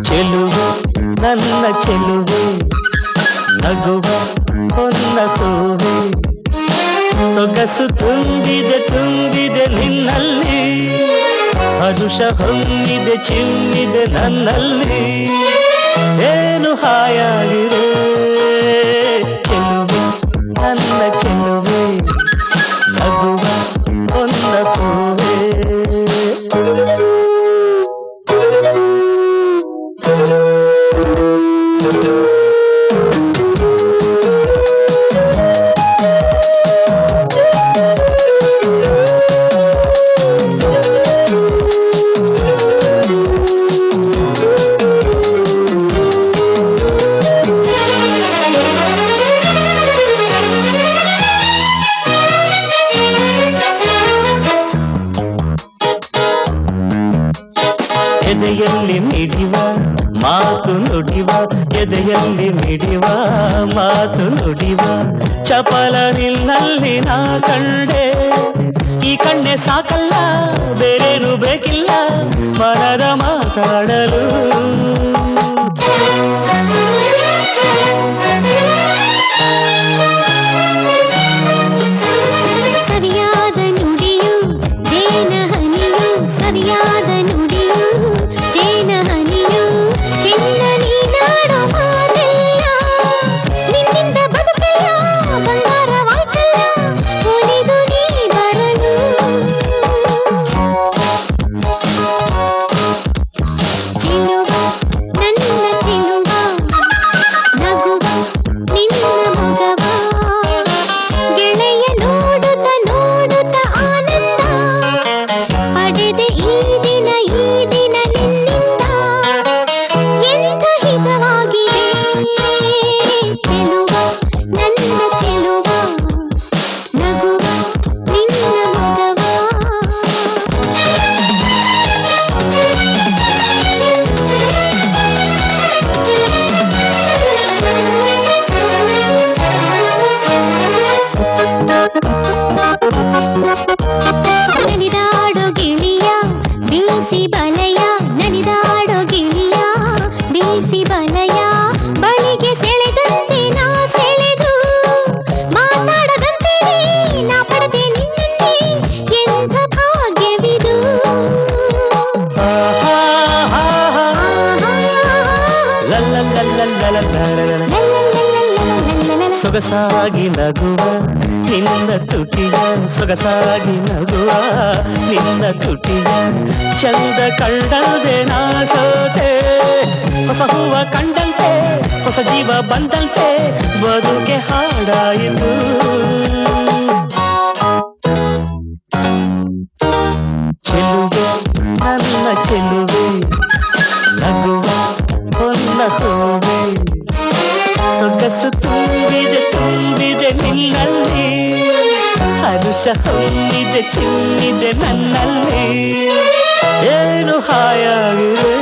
ಚೆಲುವೆ ನನ್ನ ಚೆಲುವೆ ನಗುವ ಹೊನ್ನ ಹೂವೆ ಸೊಗಸು ತುಂಬಿದೆ ತುಂಬಿದೆ ನಿನ್ನಲ್ಲಿ ಹರುಷ ಹೊಮ್ಮಿದೆ ಚಿಮ್ಮಿದೆ ನನ್ನಲ್ಲಿ ಏನು ಹಾಯಾಗಿದೆ ಚೆಲುವೆ ನನ್ನ ಚೆಲುವೆ ನಗುವ ಹೊನ್ನ ಹೂವೆ ಎದೆಯಲ್ಲಿ ಮಿಡಿವ ಮಾತು ನುಡಿವ ಎದೆಯಲ್ಲಿ ಮಿಡಿವ ಮಾತು ನುಡಿವ ಚಪಲ ನಿನ್ನಲ್ಲಿ ನಾ ಕಂಡೆ ಈ ಕಣ್ಣೆ ಸಾಕಲ್ಲ ಬೇರೇನು ಬೇಕಿಲ್ಲ ಮನದ ಮಾತಾಡಲು ಸರಿಯಾದ ನುಡಿಯು ಜೇನ ಹನಿಯು ಸರಿಯಾದ ನುಡಿಯು ಜೇನ ಹನಿಯು ಚಿನ್ನ ನೀನಾಡೋ ಮಾತೆಲ್ಲ ನಿನ್ನಿಂದ ಬದುಕೆಲ್ಲ ಬಂಗಾರವಾಯ್ತಲ್ಲ ಒಲಿದು ನೀ ಬರಲು ಚೆಲುವ ನನ್ನ ಚೆಲುವ ನಗುವ ನಿನ್ನ ಮಗವ ಗೆಳೆಯ ನೋಡುತ್ತ ನೋಡುತ್ತ ಆನಂದ ಪಡೆದೆ ಈ ದಿನ ನಿನ್ನಿಂದ ಎಂಥ ಹಿತವಾಗಿದೆ ಚೆಲುವ ನನ್ನ ಚೆಲುವ ನಗುವ ನಿನ್ನ ಮಗವ ನಲಿದಾಡೋ ಗಿಳಿಯ ಬೀಸಿ ಬಲಯ ನಲಿದಾಡೋ ಗಿಳಿಯ ಬೀಸಿ ಬಲಯ ಬಳಿಗೆ ಸೆಳೆದಂತೆ ನಾ ಸೆಳೆದು ಮಾತಾಡದಂತೆ ನಾ ಪಡೆದೆ ನಿನ್ನಲ್ಲಿ ಎಂಥ ಭಾಗ್ಯವಿದು ಸೊಗಸಾಗಿ ನಗುವ ನಿನ್ನ ತುಟಿಯ ಸೊಗಸಾಗಿ ನಗುವ ನಿನ್ನ ತುಟಿಯ ಚಂದ ಕಂಡಂತೆ ನಾ ಸೋತೆ ಹೊಸ ಹೂವ ಕಂಡಂತೆ ಹೊಸ ಜೀವ ಬಂದಂತೆ ಬದುಕೆ ಹಾಡಾಯಿತು ಚೆಲುವೆ ನನ್ನ ಚೆಲುವೆ ನಗುವ ಹೊನ್ನ ಹೂವೆ ಸೊಗಸು ತುಂಬಿದೆ ತುಂಬಿದೆ ನಿನ್ನಲ್ಲಿ ಹರುಷ ಹೊಮ್ಮಿದೆ ಚಿಮ್ಮಿದೆ ನನ್ನಲ್ಲಿ ಏನು ಹಾಯಾಗಿದೆ